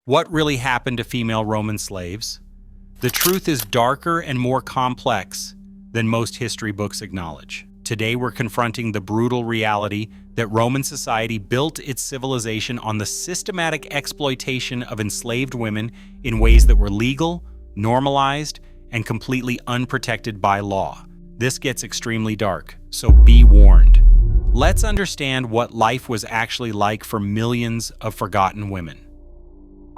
What really happened to female Roman slaves? The truth is darker and more complex than most history books acknowledge. Today we're confronting the brutal reality that Roman society built its civilization on the systematic exploitation of enslaved women in ways that were legal, normalized, and completely unprotected by law. This gets extremely dark, so be warned. Let's understand what life was actually like for millions of forgotten women.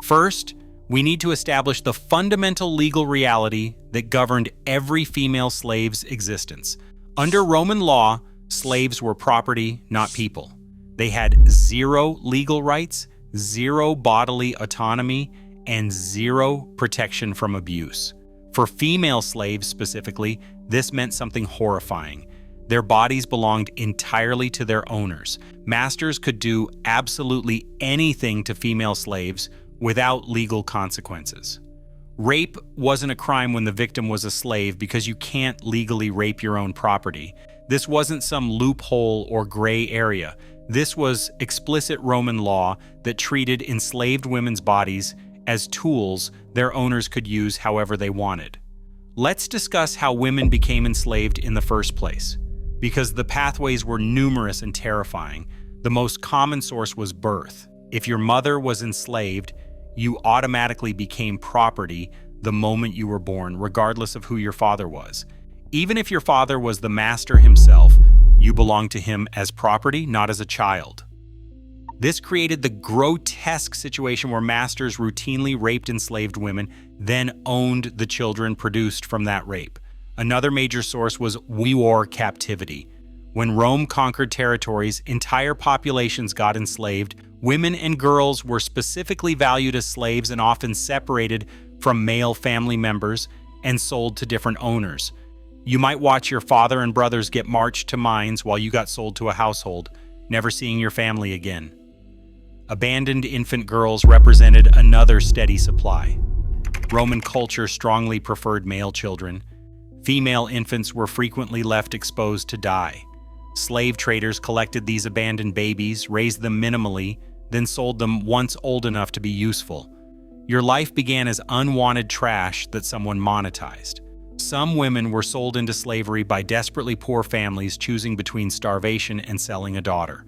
First, we need to establish the fundamental legal reality that governed every female slave's existence. Under Roman law, slaves were property, not people. They had zero legal rights, zero bodily autonomy, and zero protection from abuse. For female slaves specifically, this meant something horrifying. Their bodies belonged entirely to their owners. Masters could do absolutely anything to female slaves without legal consequences. Rape wasn't a crime when the victim was a slave because you can't legally rape your own property. This wasn't some loophole or gray area. This was explicit Roman law that treated enslaved women's bodies as tools their owners could use however they wanted. Let's discuss how women became enslaved in the first place. Because the pathways were numerous and terrifying, the most common source was birth. If your mother was enslaved, you automatically became property the moment you were born, regardless of who your father was. Even if your father was the master himself, you belonged to him as property, not as a child. This created the grotesque situation where masters routinely raped enslaved women, then owned the children produced from that rape. Another major source was war captivity. When Rome conquered territories, entire populations got enslaved. Women and girls were specifically valued as slaves and often separated from male family members and sold to different owners. You might watch your father and brothers get marched to mines while you got sold to a household, never seeing your family again. Abandoned infant girls represented another steady supply. Roman culture strongly preferred male children. Female infants were frequently left exposed to die. Slave traders collected these abandoned babies, raised them minimally, then sold them once old enough to be useful. Your life began as unwanted trash that someone monetized. Some women were sold into slavery by desperately poor families choosing between starvation and selling a daughter.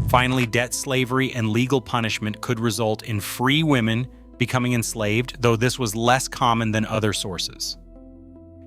Finally, debt slavery and legal punishment could result in free women becoming enslaved, though this was less common than other sources.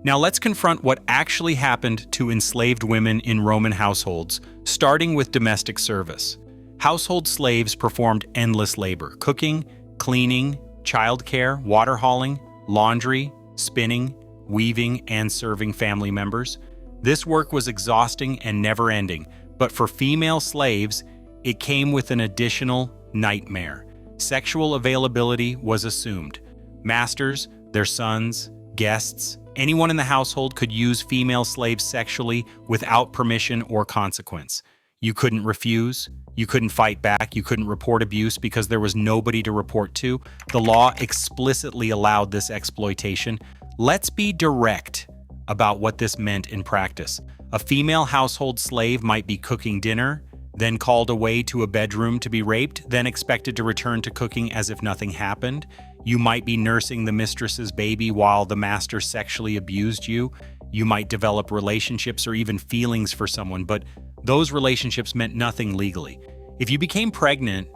Now let's confront what actually happened to enslaved women in Roman households, starting with domestic service. Household slaves performed endless labor: cooking, cleaning, childcare, water hauling, laundry, spinning, weaving, and serving family members. This work was exhausting and never-ending, but for female slaves, it came with an additional nightmare. Sexual availability was assumed. Masters, their sons, guests, anyone in the household could use female slaves sexually without permission or consequence. You couldn't refuse, you couldn't fight back, you couldn't report abuse because there was nobody to report to. The law explicitly allowed this exploitation. Let's be direct about what this meant in practice. A female household slave might be cooking dinner, then called away to a bedroom to be raped, then expected to return to cooking as if nothing happened. You might be nursing the mistress's baby while the master sexually abused you. You might develop relationships or even feelings for someone, but those relationships meant nothing legally. If you became pregnant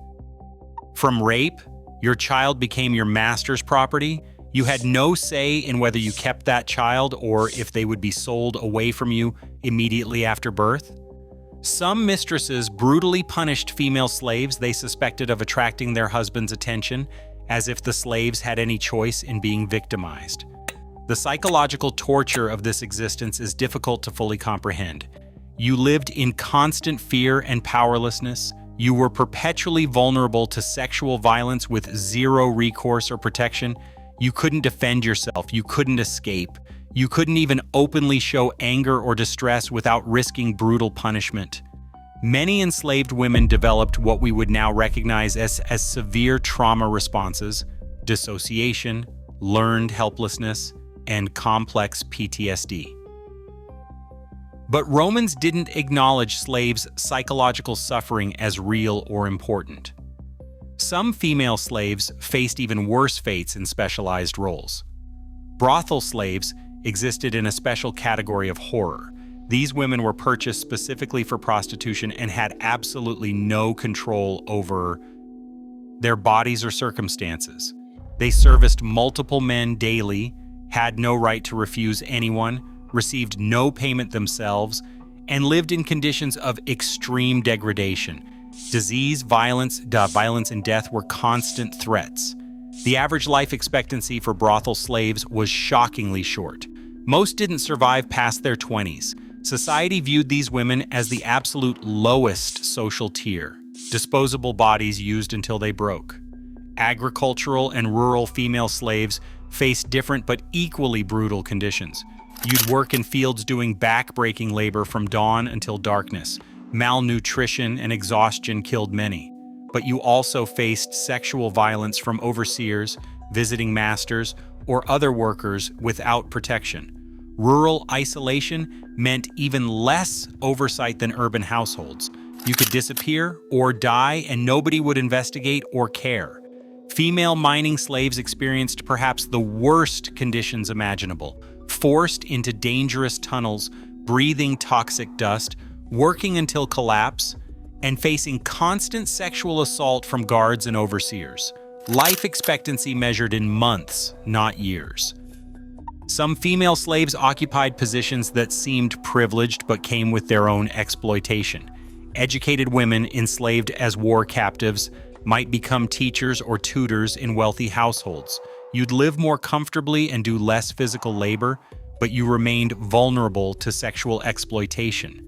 from rape, your child became your master's property. You had no say in whether you kept that child or if they would be sold away from you immediately after birth. Some mistresses brutally punished female slaves they suspected of attracting their husband's attention, as if the slaves had any choice in being victimized. The psychological torture of this existence is difficult to fully comprehend. You lived in constant fear and powerlessness. You were perpetually vulnerable to sexual violence with zero recourse or protection. You couldn't defend yourself. You couldn't escape. You couldn't even openly show anger or distress without risking brutal punishment. Many enslaved women developed what we would now recognize as severe trauma responses: dissociation, learned helplessness, and complex PTSD. But Romans didn't acknowledge slaves' psychological suffering as real or important. Some female slaves faced even worse fates in specialized roles. Brothel slaves existed in a special category of horror. These women were purchased specifically for prostitution and had absolutely no control over their bodies or circumstances. They serviced multiple men daily, had no right to refuse anyone, received no payment themselves, and lived in conditions of extreme degradation. Disease, violence, and death were constant threats. The average life expectancy for brothel slaves was shockingly short. Most didn't survive past their 20s. Society viewed these women as the absolute lowest social tier, disposable bodies used until they broke. Agricultural and rural female slaves faced different but equally brutal conditions. You'd work in fields doing back-breaking labor from dawn until darkness. Malnutrition and exhaustion killed many. But you also faced sexual violence from overseers, visiting masters, or other workers without protection. Rural isolation meant even less oversight than urban households. You could disappear or die and nobody would investigate or care. Female mining slaves experienced perhaps the worst conditions imaginable, forced into dangerous tunnels, breathing toxic dust, working until collapse, and facing constant sexual assault from guards and overseers. Life expectancy measured in months, not years. Some female slaves occupied positions that seemed privileged but came with their own exploitation. Educated women enslaved as war captives might become teachers or tutors in wealthy households. You'd live more comfortably and do less physical labor, but you remained vulnerable to sexual exploitation.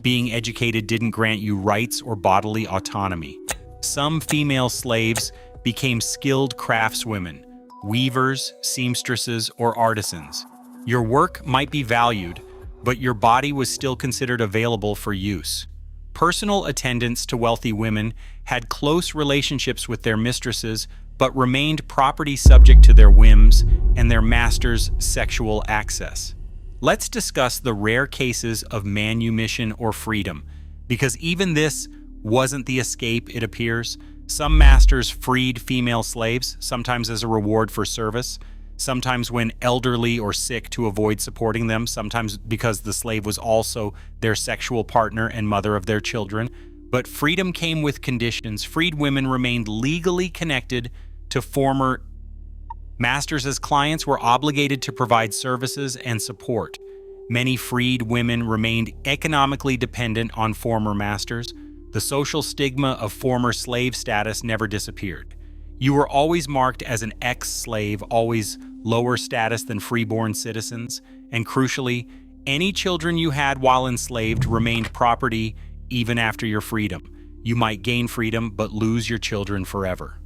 Being educated didn't grant you rights or bodily autonomy. Some female slaves became skilled craftswomen, weavers, seamstresses, or artisans. Your work might be valued, but your body was still considered available for use. Personal attendants to wealthy women had close relationships with their mistresses, but remained property subject to their whims and their master's sexual access. Let's discuss the rare cases of manumission or freedom, because even this wasn't the escape, it appears. Some masters freed female slaves, sometimes as a reward for service, sometimes when elderly or sick to avoid supporting them, sometimes because the slave was also their sexual partner and mother of their children. But freedom came with conditions. Freed women remained legally connected to former masters as clients, were obligated to provide services and support. Many freed women remained economically dependent on former masters. The social stigma of former slave status never disappeared. You were always marked as an ex-slave, always lower status than freeborn citizens, and crucially, any children you had while enslaved remained property even after your freedom. You might gain freedom, but lose your children forever.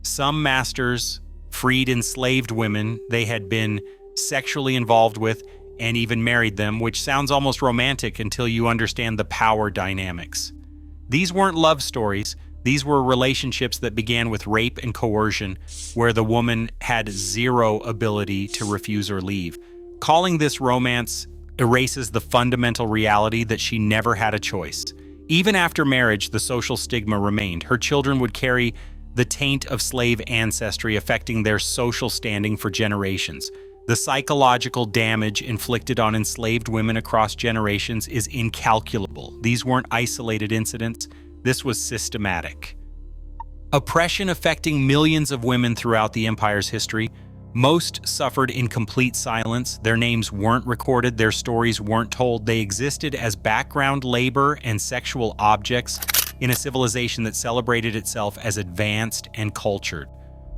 Some masters freed enslaved women they had been sexually involved with and even married them, which sounds almost romantic until you understand the power dynamics. These weren't love stories. These were relationships that began with rape and coercion, where the woman had zero ability to refuse or leave. Calling this romance erases the fundamental reality that she never had a choice. Even after marriage, the social stigma remained. Her children would carry the taint of slave ancestry, affecting their social standing for generations. The psychological damage inflicted on enslaved women across generations is incalculable. These weren't isolated incidents. This was systematic. Oppression affecting millions of women throughout the empire's history. Most suffered in complete silence. Their names weren't recorded. Their stories weren't told. They existed as background labor and sexual objects in a civilization that celebrated itself as advanced and cultured.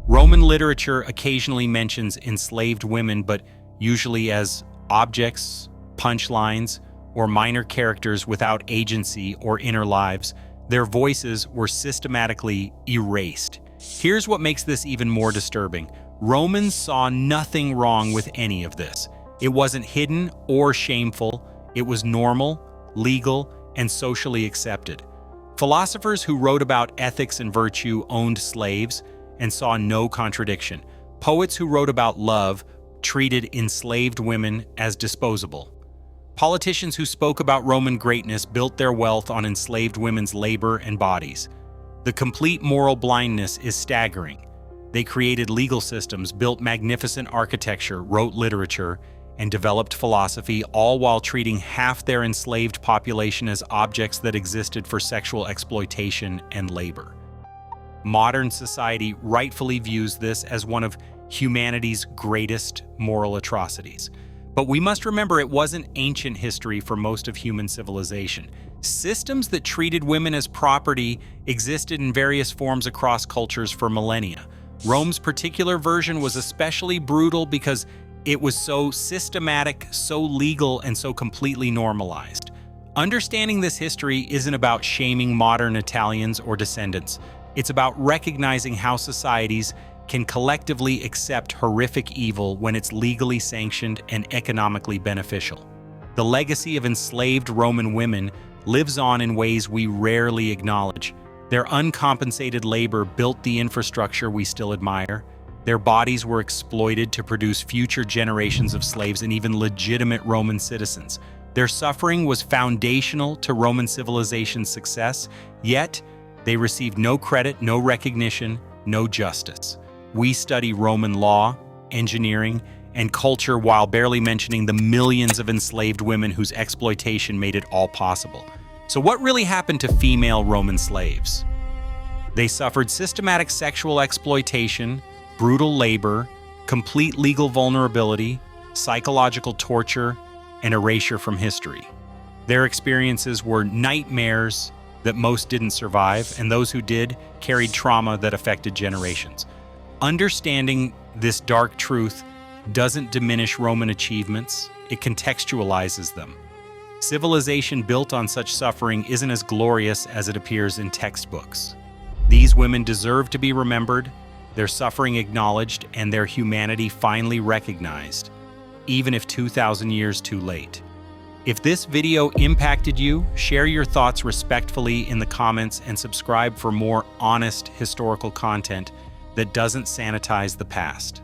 Roman literature occasionally mentions enslaved women, but usually as objects, punchlines, or minor characters without agency or inner lives. Their voices were systematically erased. Here's what makes this even more disturbing. Romans saw nothing wrong with any of this. It wasn't hidden or shameful. It was normal, legal, and socially accepted. Philosophers who wrote about ethics and virtue owned slaves and saw no contradiction. Poets who wrote about love treated enslaved women as disposable. Politicians who spoke about Roman greatness built their wealth on enslaved women's labor and bodies. The complete moral blindness is staggering. They created legal systems, built magnificent architecture, wrote literature, and developed philosophy, all while treating half their enslaved population as objects that existed for sexual exploitation and labor. Modern society rightfully views this as one of humanity's greatest moral atrocities. But we must remember it wasn't ancient history for most of human civilization. Systems that treated women as property existed in various forms across cultures for millennia. Rome's particular version was especially brutal because it was so systematic, so legal, and so completely normalized. Understanding this history isn't about shaming modern Italians or descendants. It's about recognizing how societies can collectively accept horrific evil when it's legally sanctioned and economically beneficial. The legacy of enslaved Roman women lives on in ways we rarely acknowledge. Their uncompensated labor built the infrastructure we still admire. Their bodies were exploited to produce future generations of slaves and even legitimate Roman citizens. Their suffering was foundational to Roman civilization's success, yet they received no credit, no recognition, no justice. We study Roman law, engineering, and culture while barely mentioning the millions of enslaved women whose exploitation made it all possible. So what really happened to female Roman slaves? They suffered systematic sexual exploitation, brutal labor, complete legal vulnerability, psychological torture, and erasure from history. Their experiences were nightmares that most didn't survive, and those who did carried trauma that affected generations. Understanding this dark truth doesn't diminish Roman achievements, it contextualizes them. Civilization built on such suffering isn't as glorious as it appears in textbooks. These women deserve to be remembered, their suffering acknowledged, and their humanity finally recognized, even if 2,000 years too late. If this video impacted you, share your thoughts respectfully in the comments and subscribe for more honest historical content that doesn't sanitize the past.